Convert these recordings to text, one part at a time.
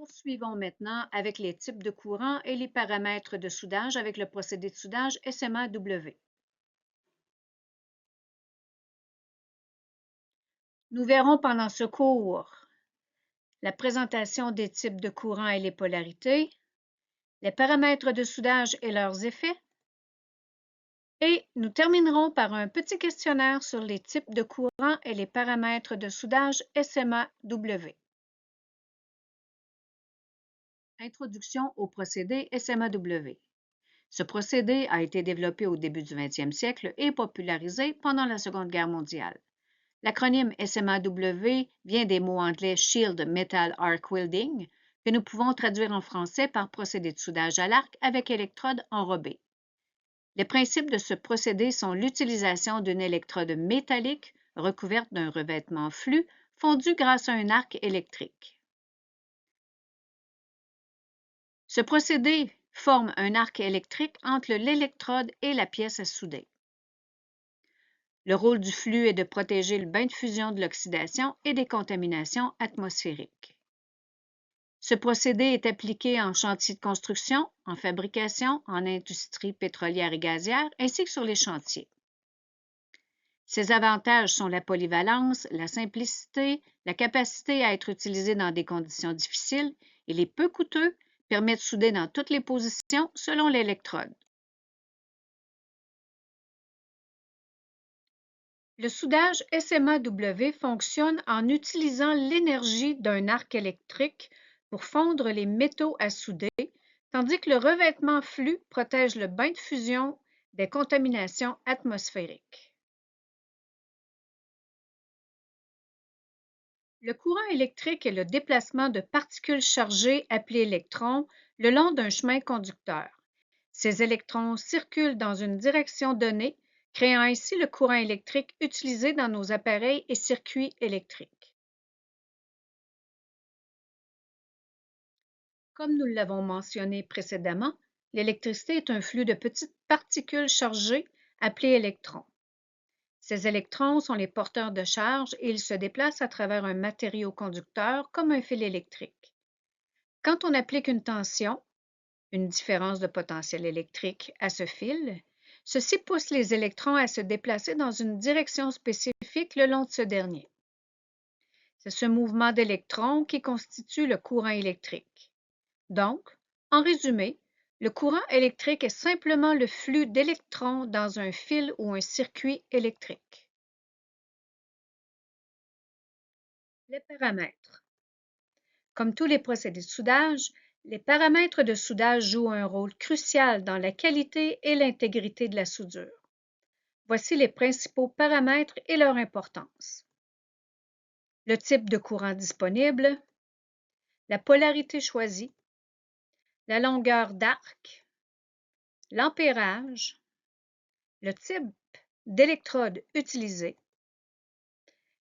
Poursuivons maintenant avec les types de courants et les paramètres de soudage avec le procédé de soudage SMA-W. Nous verrons pendant ce cours la présentation des types de courants et les polarités, les paramètres de soudage et leurs effets, et nous terminerons par un petit questionnaire sur les types de courants et les paramètres de soudage SMA-W. Introduction au procédé SMA-W. Ce procédé a été développé au début du 20e siècle et popularisé pendant la Seconde Guerre mondiale. L'acronyme SMA-W vient des mots anglais Shield Metal Arc Welding, que nous pouvons traduire en français par procédé de soudage à l'arc avec électrode enrobée. Les principes de ce procédé sont l'utilisation d'une électrode métallique recouverte d'un revêtement flux fondu grâce à un arc électrique. Ce procédé forme un arc électrique entre l'électrode et la pièce à souder. Le rôle du flux est de protéger le bain de fusion de l'oxydation et des contaminations atmosphériques. Ce procédé est appliqué en chantier de construction, en fabrication, en industrie pétrolière et gazière, ainsi que sur les chantiers. Ses avantages sont la polyvalence, la simplicité, la capacité à être utilisé dans des conditions difficiles et les peu coûteux permet de souder dans toutes les positions selon l'électrode. Le soudage SMA-W fonctionne en utilisant l'énergie d'un arc électrique pour fondre les métaux à souder, tandis que le revêtement flux protège le bain de fusion des contaminations atmosphériques. Le courant électrique est le déplacement de particules chargées appelées électrons le long d'un chemin conducteur. Ces électrons circulent dans une direction donnée, créant ainsi le courant électrique utilisé dans nos appareils et circuits électriques. Comme nous l'avons mentionné précédemment, l'électricité est un flux de petites particules chargées appelées électrons. Ces électrons sont les porteurs de charge et ils se déplacent à travers un matériau conducteur comme un fil électrique. Quand on applique une tension, une différence de potentiel électrique à ce fil, ceci pousse les électrons à se déplacer dans une direction spécifique le long de ce dernier. C'est ce mouvement d'électrons qui constitue le courant électrique. Donc, en résumé, le courant électrique est simplement le flux d'électrons dans un fil ou un circuit électrique. Les paramètres. Comme tous les procédés de soudage, les paramètres de soudage jouent un rôle crucial dans la qualité et l'intégrité de la soudure. Voici les principaux paramètres et leur importance. Le type de courant disponible, la polarité choisie, la longueur d'arc, l'ampérage, le type d'électrode utilisé,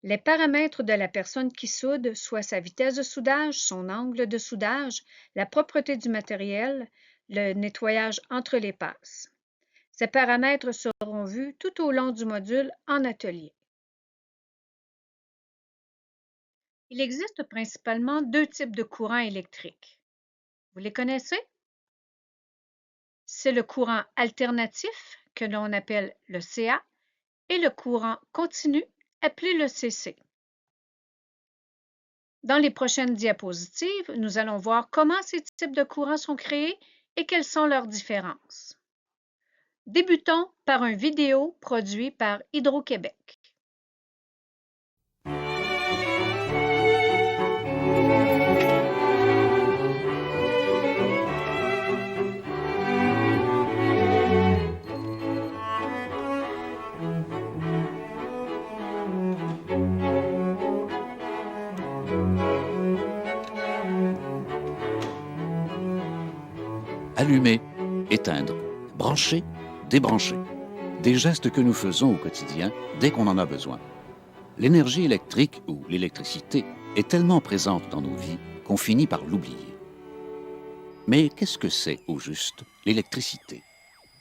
les paramètres de la personne qui soude, soit sa vitesse de soudage, son angle de soudage, la propreté du matériel, le nettoyage entre les passes. Ces paramètres seront vus tout au long du module en atelier. Il existe principalement deux types de courants électriques. Vous les connaissez? C'est le courant alternatif, que l'on appelle le CA, et le courant continu, appelé le CC. Dans les prochaines diapositives, nous allons voir comment ces types de courants sont créés et quelles sont leurs différences. Débutons par une vidéo produite par Hydro-Québec. Allumer, éteindre, brancher, débrancher. Des gestes que nous faisons au quotidien dès qu'on en a besoin. L'énergie électrique ou l'électricité est tellement présente dans nos vies qu'on finit par l'oublier. Mais qu'est-ce que c'est au juste l'électricité?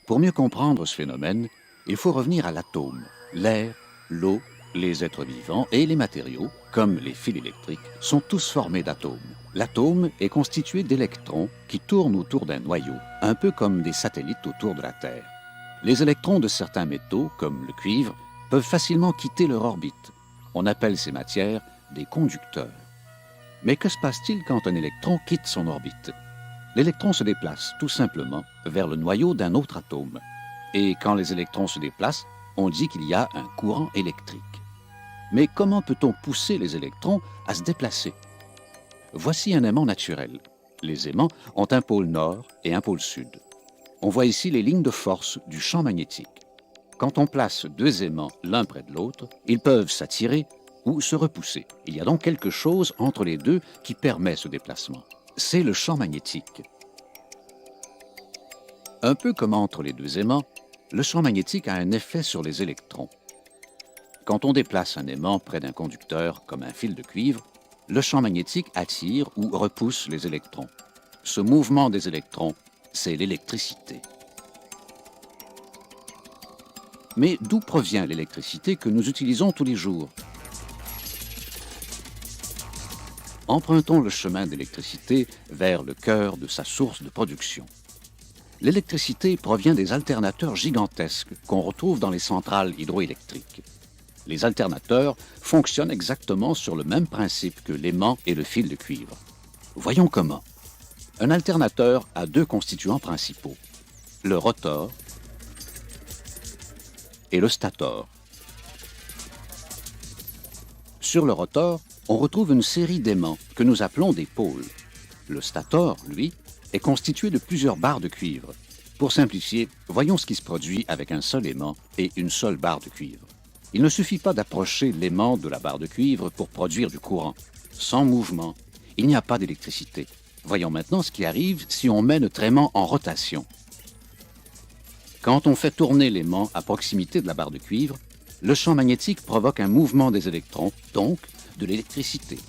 Pour mieux comprendre ce phénomène, il faut revenir à l'atome, l'air, l'eau, les êtres vivants et les matériaux, comme les fils électriques, sont tous formés d'atomes. L'atome est constitué d'électrons qui tournent autour d'un noyau, un peu comme des satellites autour de la Terre. Les électrons de certains métaux, comme le cuivre, peuvent facilement quitter leur orbite. On appelle ces matières des conducteurs. Mais que se passe-t-il quand un électron quitte son orbite? L'électron se déplace tout simplement vers le noyau d'un autre atome. Et quand les électrons se déplacent, on dit qu'il y a un courant électrique. Mais comment peut-on pousser les électrons à se déplacer? Voici un aimant naturel. Les aimants ont un pôle nord et un pôle sud. On voit ici les lignes de force du champ magnétique. Quand on place deux aimants l'un près de l'autre, ils peuvent s'attirer ou se repousser. Il y a donc quelque chose entre les deux qui permet ce déplacement. C'est le champ magnétique. Un peu comme entre les deux aimants, le champ magnétique a un effet sur les électrons. Quand on déplace un aimant près d'un conducteur, comme un fil de cuivre, le champ magnétique attire ou repousse les électrons. Ce mouvement des électrons, c'est l'électricité. Mais d'où provient l'électricité que nous utilisons tous les jours? Empruntons le chemin d'électricité vers le cœur de sa source de production. L'électricité provient des alternateurs gigantesques qu'on retrouve dans les centrales hydroélectriques. Les alternateurs fonctionnent exactement sur le même principe que l'aimant et le fil de cuivre. Voyons comment. Un alternateur a deux constituants principaux, le rotor et le stator. Sur le rotor, on retrouve une série d'aimants que nous appelons des pôles. Le stator, lui, est constitué de plusieurs barres de cuivre. Pour simplifier, voyons ce qui se produit avec un seul aimant et une seule barre de cuivre. Il ne suffit pas d'approcher l'aimant de la barre de cuivre pour produire du courant. Sans mouvement, il n'y a pas d'électricité. Voyons maintenant ce qui arrive si on met notre aimant en rotation. Quand on fait tourner l'aimant à proximité de la barre de cuivre, le champ magnétique provoque un mouvement des électrons, donc de l'électricité.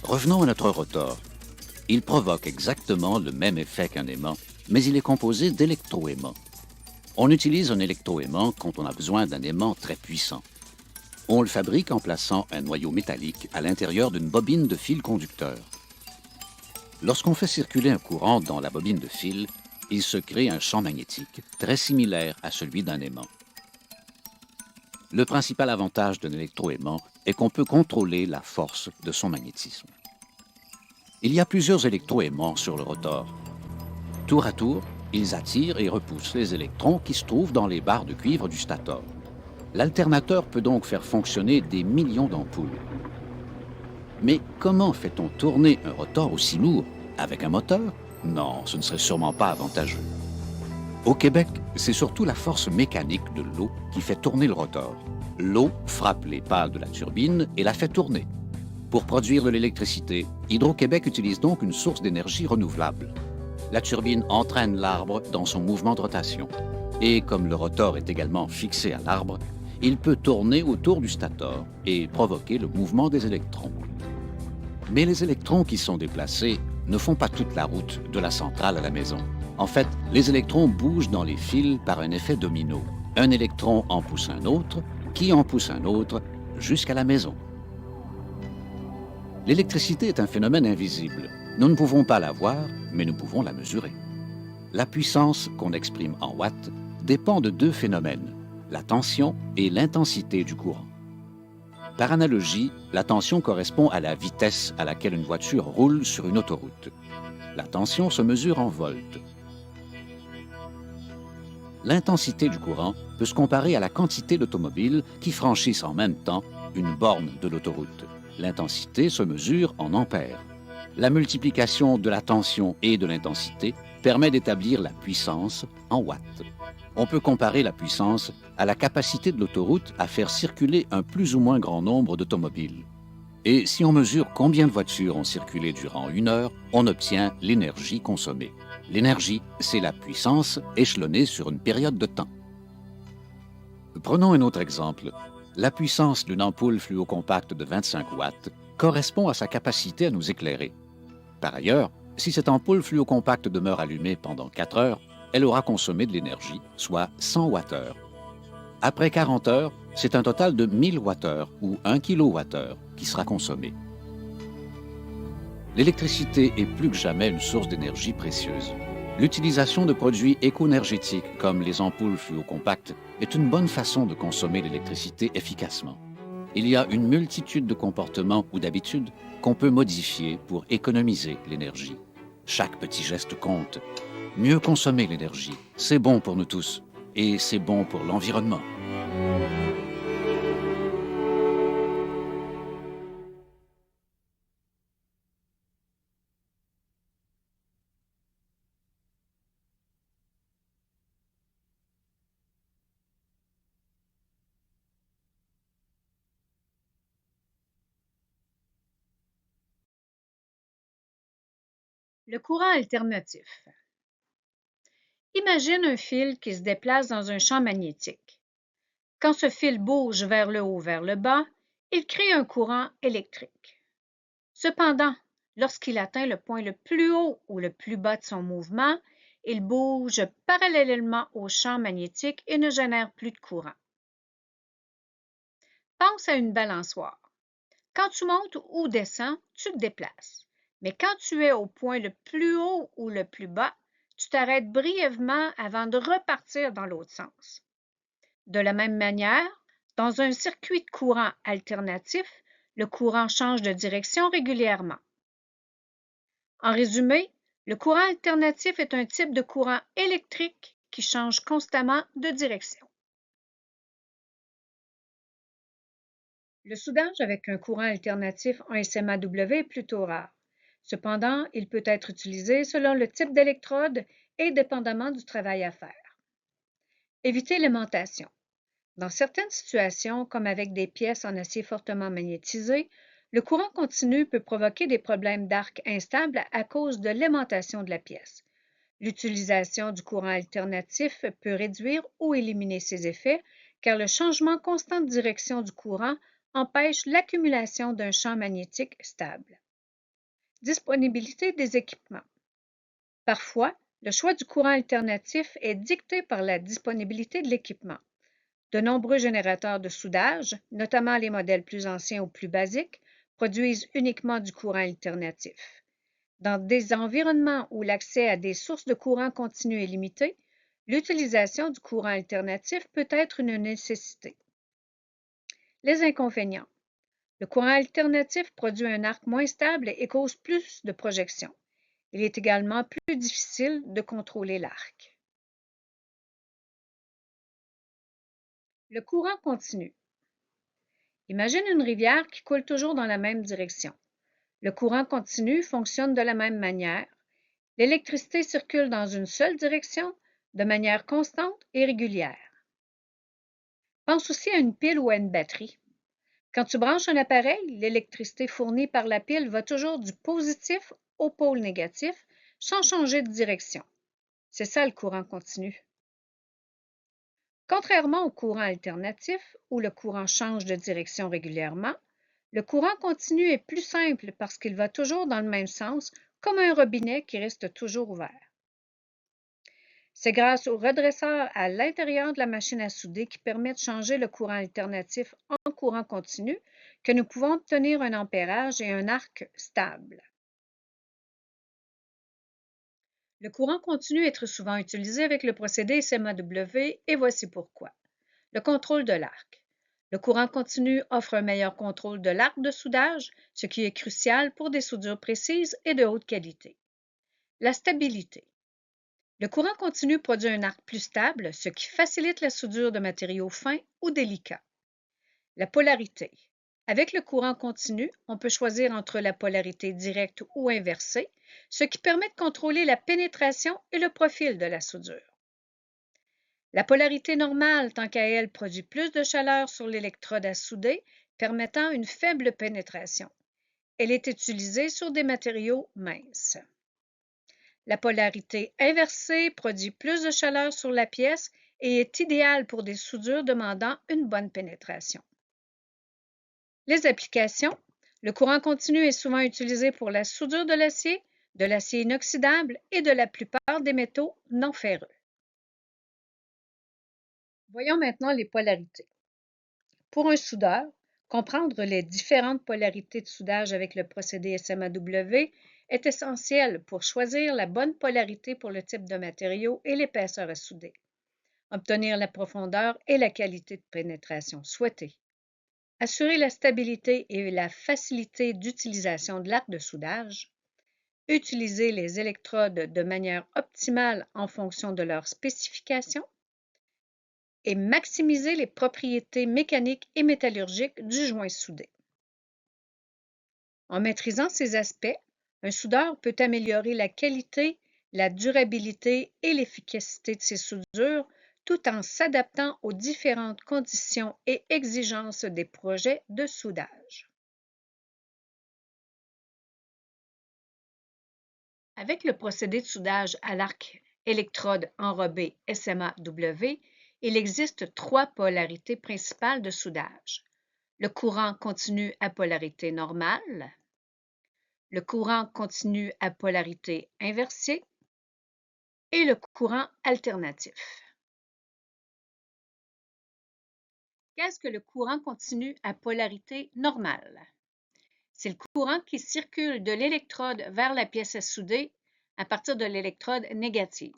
Revenons à notre rotor. Il provoque exactement le même effet qu'un aimant, mais il est composé d'électroaimants. On utilise un électroaimant quand on a besoin d'un aimant très puissant. On le fabrique en plaçant un noyau métallique à l'intérieur d'une bobine de fil conducteur. Lorsqu'on fait circuler un courant dans la bobine de fil, il se crée un champ magnétique très similaire à celui d'un aimant. Le principal avantage d'un électroaimant est qu'on peut contrôler la force de son magnétisme. Il y a plusieurs électroaimants sur le rotor. Tour à tour, ils attirent et repoussent les électrons qui se trouvent dans les barres de cuivre du stator. L'alternateur peut donc faire fonctionner des millions d'ampoules. Mais comment fait-on tourner un rotor aussi lourd? Avec un moteur? Non, ce ne serait sûrement pas avantageux. Au Québec, c'est surtout la force mécanique de l'eau qui fait tourner le rotor. L'eau frappe les pales de la turbine et la fait tourner. Pour produire de l'électricité, Hydro-Québec utilise donc une source d'énergie renouvelable. La turbine entraîne l'arbre dans son mouvement de rotation. Et comme le rotor est également fixé à l'arbre, il peut tourner autour du stator et provoquer le mouvement des électrons. Mais les électrons qui sont déplacés ne font pas toute la route de la centrale à la maison. En fait, les électrons bougent dans les fils par un effet domino. Un électron en pousse un autre, qui en pousse un autre, jusqu'à la maison. L'électricité est un phénomène invisible. Nous ne pouvons pas la voir, mais nous pouvons la mesurer. La puissance, qu'on exprime en watts, dépend de deux phénomènes, la tension et l'intensité du courant. Par analogie, la tension correspond à la vitesse à laquelle une voiture roule sur une autoroute. La tension se mesure en volts. L'intensité du courant peut se comparer à la quantité d'automobiles qui franchissent en même temps une borne de l'autoroute. L'intensité se mesure en ampères. La multiplication de la tension et de l'intensité permet d'établir la puissance en watts. On peut comparer la puissance à la capacité de l'autoroute à faire circuler un plus ou moins grand nombre d'automobiles. Et si on mesure combien de voitures ont circulé durant une heure, on obtient l'énergie consommée. L'énergie, c'est la puissance échelonnée sur une période de temps. Prenons un autre exemple. La puissance d'une ampoule fluocompacte de 25 watts correspond à sa capacité à nous éclairer. Par ailleurs, si cette ampoule fluocompacte demeure allumée pendant 4 heures, elle aura consommé de l'énergie, soit 100 Wh. Après 40 heures, c'est un total de 1000 Wh ou 1 kWh qui sera consommé. L'électricité est plus que jamais une source d'énergie précieuse. L'utilisation de produits éco-énergétiques comme les ampoules fluocompactes est une bonne façon de consommer l'électricité efficacement. Il y a une multitude de comportements ou d'habitudes qu'on peut modifier pour économiser l'énergie. Chaque petit geste compte. Mieux consommer l'énergie, c'est bon pour nous tous et c'est bon pour l'environnement. Le courant alternatif. Imagine un fil qui se déplace dans un champ magnétique. Quand ce fil bouge vers le haut ou vers le bas, il crée un courant électrique. Cependant, lorsqu'il atteint le point le plus haut ou le plus bas de son mouvement, il bouge parallèlement au champ magnétique et ne génère plus de courant. Pense à une balançoire. Quand tu montes ou descends, tu te déplaces. Mais quand tu es au point le plus haut ou le plus bas, tu t'arrêtes brièvement avant de repartir dans l'autre sens. De la même manière, dans un circuit de courant alternatif, le courant change de direction régulièrement. En résumé, le courant alternatif est un type de courant électrique qui change constamment de direction. Le soudage avec un courant alternatif en SMAW est plutôt rare. Cependant, il peut être utilisé selon le type d'électrode et dépendamment du travail à faire. Éviter l'aimantation. Dans certaines situations, comme avec des pièces en acier fortement magnétisé, le courant continu peut provoquer des problèmes d'arc instables à cause de l'aimantation de la pièce. L'utilisation du courant alternatif peut réduire ou éliminer ces effets, car le changement constant de direction du courant empêche l'accumulation d'un champ magnétique stable. Disponibilité des équipements. Parfois, le choix du courant alternatif est dicté par la disponibilité de l'équipement. De nombreux générateurs de soudage, notamment les modèles plus anciens ou plus basiques, produisent uniquement du courant alternatif. Dans des environnements où l'accès à des sources de courant continu est limité, l'utilisation du courant alternatif peut être une nécessité. Les inconvénients. Le courant alternatif produit un arc moins stable et cause plus de projections. Il est également plus difficile de contrôler l'arc. Le courant continu. Imagine une rivière qui coule toujours dans la même direction. Le courant continu fonctionne de la même manière. L'électricité circule dans une seule direction, de manière constante et régulière. Pense aussi à une pile ou à une batterie. Quand tu branches un appareil, l'électricité fournie par la pile va toujours du positif au pôle négatif sans changer de direction. C'est ça le courant continu. Contrairement au courant alternatif, où le courant change de direction régulièrement, le courant continu est plus simple parce qu'il va toujours dans le même sens, comme un robinet qui reste toujours ouvert. C'est grâce au redresseur à l'intérieur de la machine à souder qui permet de changer le courant alternatif en courant continu que nous pouvons obtenir un ampérage et un arc stable. Le courant continu est très souvent utilisé avec le procédé SMAW et voici pourquoi. Le contrôle de l'arc. Le courant continu offre un meilleur contrôle de l'arc de soudage, ce qui est crucial pour des soudures précises et de haute qualité. La stabilité. Le courant continu produit un arc plus stable, ce qui facilite la soudure de matériaux fins ou délicats. La polarité. Avec le courant continu, on peut choisir entre la polarité directe ou inversée, ce qui permet de contrôler la pénétration et le profil de la soudure. La polarité normale, tant qu'à elle, produit plus de chaleur sur l'électrode à souder, permettant une faible pénétration. Elle est utilisée sur des matériaux minces. La polarité inversée produit plus de chaleur sur la pièce et est idéale pour des soudures demandant une bonne pénétration. Les applications. Le courant continu est souvent utilisé pour la soudure de l'acier inoxydable et de la plupart des métaux non ferreux. Voyons maintenant les polarités. Pour un soudeur, comprendre les différentes polarités de soudage avec le procédé SMAW est essentiel pour choisir la bonne polarité pour le type de matériau et l'épaisseur à souder, obtenir la profondeur et la qualité de pénétration souhaitée, assurer la stabilité et la facilité d'utilisation de l'arc de soudage, utiliser les électrodes de manière optimale en fonction de leurs spécifications et maximiser les propriétés mécaniques et métallurgiques du joint soudé. En maîtrisant ces aspects, un soudeur peut améliorer la qualité, la durabilité et l'efficacité de ses soudures tout en s'adaptant aux différentes conditions et exigences des projets de soudage. Avec le procédé de soudage à l'arc électrode enrobé SMAW, il existe trois polarités principales de soudage. Le courant continu à polarité normale, le courant continu à polarité inversée et le courant alternatif. Qu'est-ce que le courant continu à polarité normale? C'est le courant qui circule de l'électrode vers la pièce à souder à partir de l'électrode négative.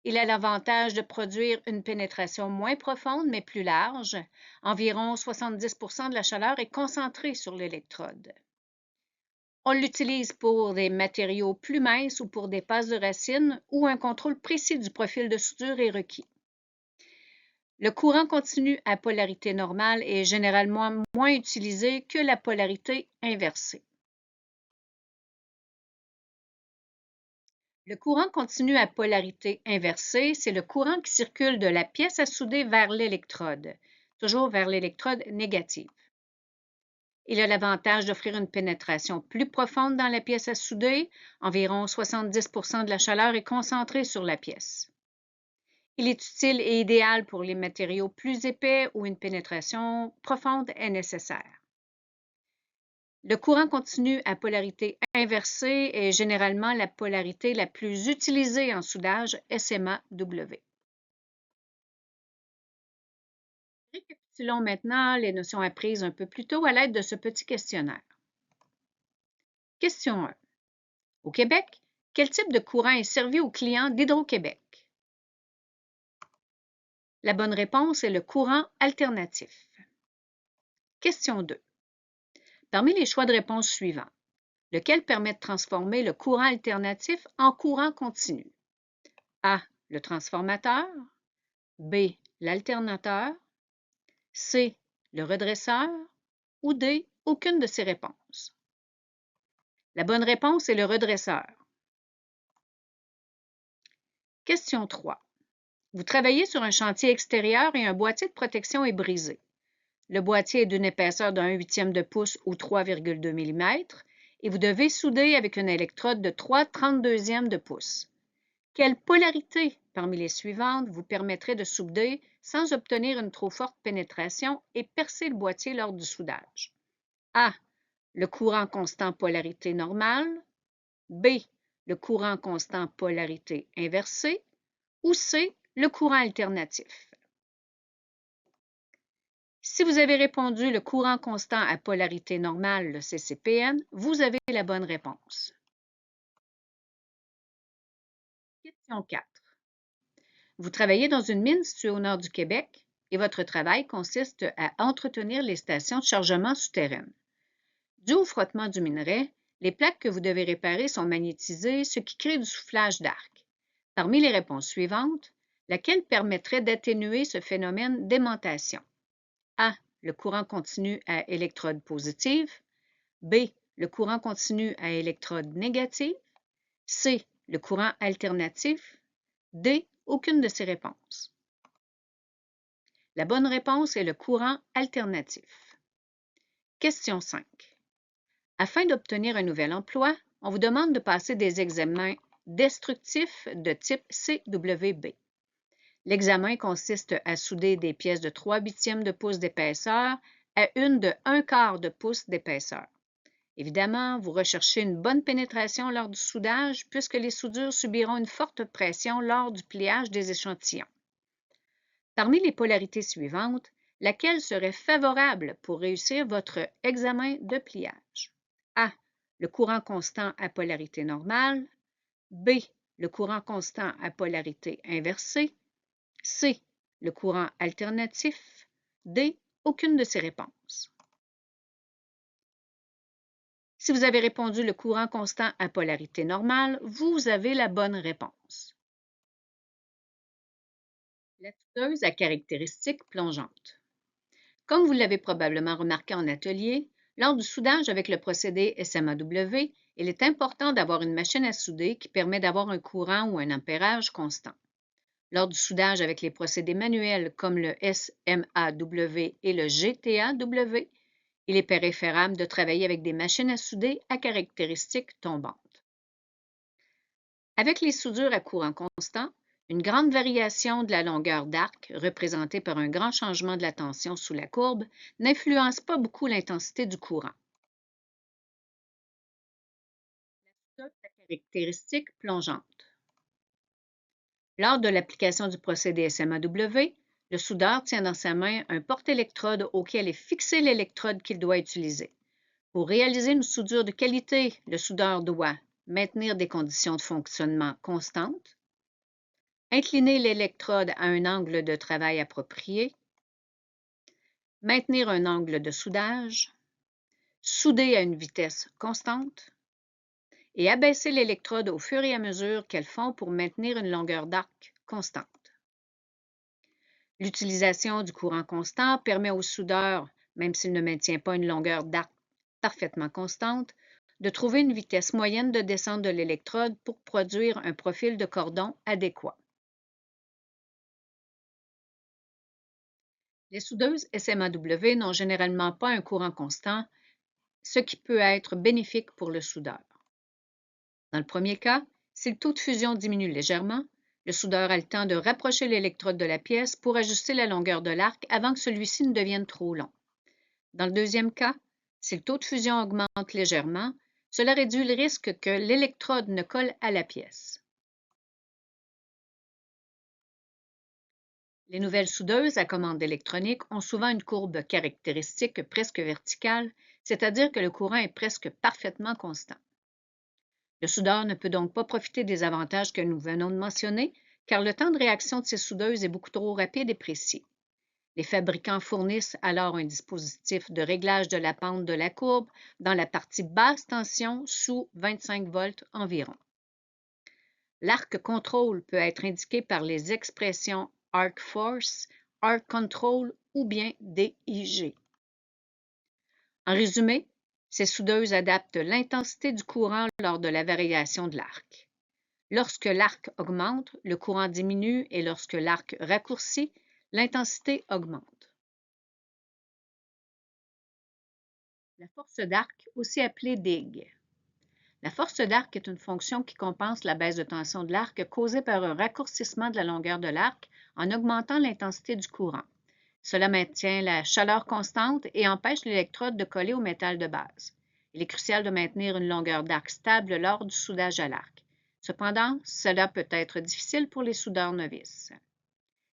Il a l'avantage de produire une pénétration moins profonde mais plus large. Environ 70 de la chaleur est concentrée sur l'électrode. On l'utilise pour des matériaux plus minces ou pour des passes de racine où un contrôle précis du profil de soudure est requis. Le courant continu à polarité normale est généralement moins utilisé que la polarité inversée. Le courant continu à polarité inversée, c'est le courant qui circule de la pièce à souder vers l'électrode, toujours vers l'électrode négative. Il a l'avantage d'offrir une pénétration plus profonde dans la pièce à souder. Environ 70 de la chaleur est concentrée sur la pièce. Il est utile et idéal pour les matériaux plus épais où une pénétration profonde est nécessaire. Le courant continu à polarité inversée est généralement la polarité la plus utilisée en soudage SMAW. Récapitulons maintenant les notions apprises un peu plus tôt à l'aide de ce petit questionnaire. Question 1. Au Québec, quel type de courant est servi aux clients d'Hydro-Québec? La bonne réponse est le courant alternatif. Question 2. Parmi les choix de réponse suivants, lequel permet de transformer le courant alternatif en courant continu? A. Le transformateur. B. L'alternateur. C. Le redresseur. Ou D. Aucune de ces réponses. La bonne réponse est le redresseur. Question 3. Vous travaillez sur un chantier extérieur et un boîtier de protection est brisé. Le boîtier est d'une épaisseur de 1/8 de pouce ou 3,2 mm et vous devez souder avec une électrode de 3/32 de pouce. Quelle polarité parmi les suivantes vous permettrait de souder sans obtenir une trop forte pénétration et percer le boîtier lors du soudage? A. Le courant constant polarité normale. B. Le courant constant polarité inversée. Ou C. Le courant alternatif. Si vous avez répondu le courant constant à polarité normale, le CCPN, vous avez la bonne réponse. Question 4. Vous travaillez dans une mine située au nord du Québec et votre travail consiste à entretenir les stations de chargement souterraines. Dû au frottement du minerai, les plaques que vous devez réparer sont magnétisées, ce qui crée du soufflage d'arc. Parmi les réponses suivantes, laquelle permettrait d'atténuer ce phénomène d'aimantation? A. Le courant continu à électrode positive. B. Le courant continu à électrode négative. C. Le courant alternatif. D. Aucune de ces réponses. La bonne réponse est le courant alternatif. Question 5. Afin d'obtenir un nouvel emploi, on vous demande de passer des examens destructifs de type CWB. L'examen consiste à souder des pièces de 3/8 de pouce d'épaisseur à une de 1/4 de pouce d'épaisseur. Évidemment, vous recherchez une bonne pénétration lors du soudage puisque les soudures subiront une forte pression lors du pliage des échantillons. Parmi les polarités suivantes, laquelle serait favorable pour réussir votre examen de pliage? A. Le courant constant à polarité normale. B. Le courant constant à polarité inversée. C. Le courant alternatif. D. Aucune de ces réponses. Si vous avez répondu le courant constant à polarité normale, vous avez la bonne réponse. La soudeuse à caractéristiques plongeantes. Comme vous l'avez probablement remarqué en atelier, lors du soudage avec le procédé SMAW, il est important d'avoir une machine à souder qui permet d'avoir un courant ou un ampérage constant. Lors du soudage avec les procédés manuels comme le SMAW et le GTAW, il est préférable de travailler avec des machines à souder à caractéristiques tombantes. Avec les soudures à courant constant, une grande variation de la longueur d'arc, représentée par un grand changement de la tension sous la courbe, n'influence pas beaucoup l'intensité du courant. La soudeuse à caractéristiques plongeantes. Lors de l'application du procédé SMAW, le soudeur tient dans sa main un porte-électrode auquel est fixé l'électrode qu'il doit utiliser. Pour réaliser une soudure de qualité, le soudeur doit maintenir des conditions de fonctionnement constantes, incliner l'électrode à un angle de travail approprié, maintenir un angle de soudage, souder à une vitesse constante et abaisser l'électrode au fur et à mesure qu'elle fond pour maintenir une longueur d'arc constante. L'utilisation du courant constant permet au soudeur, même s'il ne maintient pas une longueur d'arc parfaitement constante, de trouver une vitesse moyenne de descente de l'électrode pour produire un profil de cordon adéquat. Les soudeuses SMAW n'ont généralement pas un courant constant, ce qui peut être bénéfique pour le soudeur. Dans le premier cas, si le taux de fusion diminue légèrement, le soudeur a le temps de rapprocher l'électrode de la pièce pour ajuster la longueur de l'arc avant que celui-ci ne devienne trop long. Dans le deuxième cas, si le taux de fusion augmente légèrement, cela réduit le risque que l'électrode ne colle à la pièce. Les nouvelles soudeuses à commande électronique ont souvent une courbe caractéristique presque verticale, c'est-à-dire que le courant est presque parfaitement constant. Le soudeur ne peut donc pas profiter des avantages que nous venons de mentionner, car le temps de réaction de ces soudeuses est beaucoup trop rapide et précis. Les fabricants fournissent alors un dispositif de réglage de la pente de la courbe dans la partie basse tension sous 25 volts environ. L'arc contrôle peut être indiqué par les expressions arc force, arc control ou bien DIG. En résumé, ces soudeuses adaptent l'intensité du courant lors de la variation de l'arc. Lorsque l'arc augmente, le courant diminue et lorsque l'arc raccourcit, l'intensité augmente. La force d'arc, aussi appelée dig. La force d'arc est une fonction qui compense la baisse de tension de l'arc causée par un raccourcissement de la longueur de l'arc en augmentant l'intensité du courant. Cela maintient la chaleur constante et empêche l'électrode de coller au métal de base. Il est crucial de maintenir une longueur d'arc stable lors du soudage à l'arc. Cependant, cela peut être difficile pour les soudeurs novices.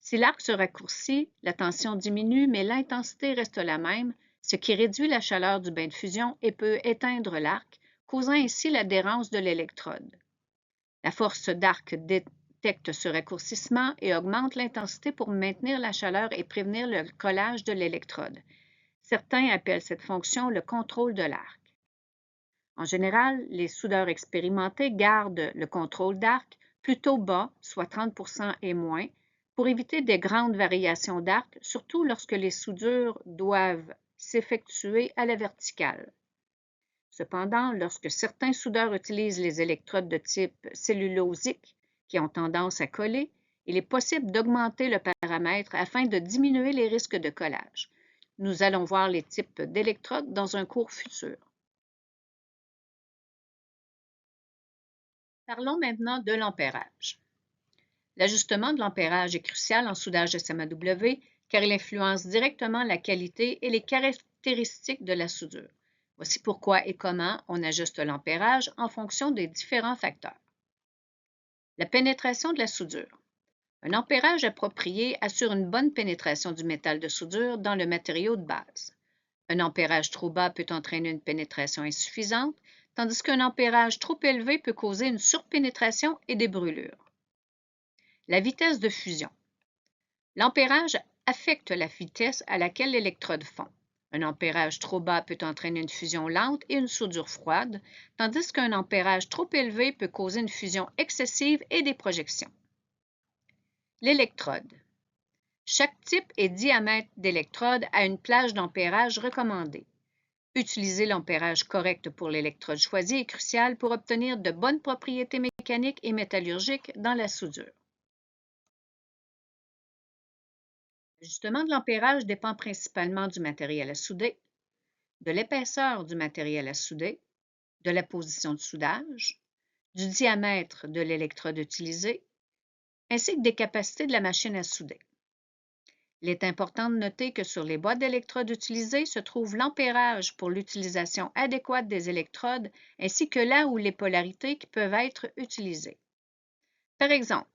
Si l'arc se raccourcit, la tension diminue, mais l'intensité reste la même, ce qui réduit la chaleur du bain de fusion et peut éteindre l'arc, causant ainsi l'adhérence de l'électrode. La force d'arc détecte ce raccourcissement et augmente l'intensité pour maintenir la chaleur et prévenir le collage de l'électrode. Certains appellent cette fonction le contrôle de l'arc. En général, les soudeurs expérimentés gardent le contrôle d'arc plutôt bas, soit 30% et moins, pour éviter des grandes variations d'arc, surtout lorsque les soudures doivent s'effectuer à la verticale. Cependant, lorsque certains soudeurs utilisent les électrodes de type cellulosique qui ont tendance à coller, il est possible d'augmenter le paramètre afin de diminuer les risques de collage. Nous allons voir les types d'électrodes dans un cours futur. Parlons maintenant de l'ampérage. L'ajustement de l'ampérage est crucial en soudage SMAW car il influence directement la qualité et les caractéristiques de la soudure. Voici pourquoi et comment on ajuste l'ampérage en fonction des différents facteurs. La pénétration de la soudure. Un ampérage approprié assure une bonne pénétration du métal de soudure dans le matériau de base. Un ampérage trop bas peut entraîner une pénétration insuffisante, tandis qu'un ampérage trop élevé peut causer une surpénétration et des brûlures. La vitesse de fusion. L'ampérage affecte la vitesse à laquelle l'électrode fond. Un ampérage trop bas peut entraîner une fusion lente et une soudure froide, tandis qu'un ampérage trop élevé peut causer une fusion excessive et des projections. L'électrode. Chaque type et diamètre d'électrode a une plage d'ampérage recommandée. Utiliser l'ampérage correct pour l'électrode choisie est crucial pour obtenir de bonnes propriétés mécaniques et métallurgiques dans la soudure. L'ajustement de l'ampérage dépend principalement du matériel à souder, de l'épaisseur du matériel à souder, de la position de soudage, du diamètre de l'électrode utilisée, ainsi que des capacités de la machine à souder. Il est important de noter que sur les boîtes d'électrodes utilisées se trouve l'ampérage pour l'utilisation adéquate des électrodes ainsi que là où les polarités qui peuvent être utilisées. Par exemple,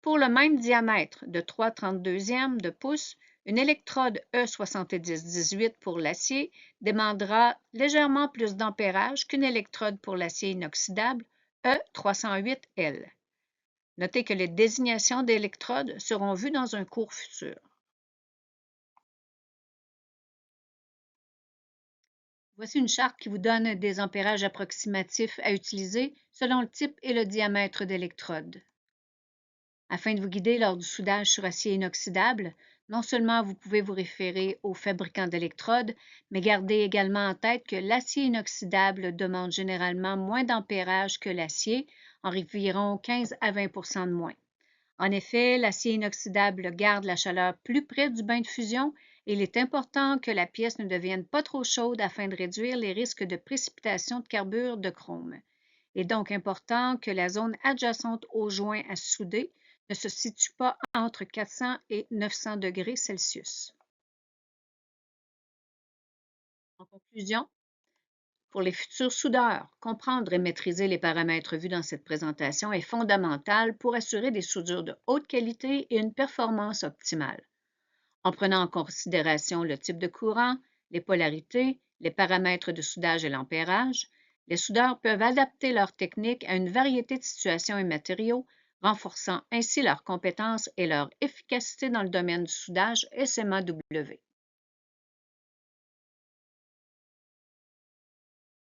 pour le même diamètre de 3/32 de pouce, une électrode E7018 pour l'acier demandera légèrement plus d'ampérage qu'une électrode pour l'acier inoxydable E308L. Notez que les désignations d'électrodes seront vues dans un cours futur. Voici une charte qui vous donne des ampérages approximatifs à utiliser selon le type et le diamètre d'électrode. Afin de vous guider lors du soudage sur acier inoxydable, non seulement vous pouvez vous référer aux fabricants d'électrodes, mais gardez également en tête que l'acier inoxydable demande généralement moins d'ampérage que l'acier, environ 15 à 20 de moins. En effet, l'acier inoxydable garde la chaleur plus près du bain de fusion et il est important que la pièce ne devienne pas trop chaude afin de réduire les risques de précipitation de carbure de chrome. Il est donc important que la zone adjacente au joint à souder ne se situe pas entre 400 et 900 degrés Celsius. En conclusion, pour les futurs soudeurs, comprendre et maîtriser les paramètres vus dans cette présentation est fondamental pour assurer des soudures de haute qualité et une performance optimale. En prenant en considération le type de courant, les polarités, les paramètres de soudage et l'ampérage, les soudeurs peuvent adapter leur technique à une variété de situations et matériaux, renforçant ainsi leurs compétences et leur efficacité dans le domaine du soudage SMAW.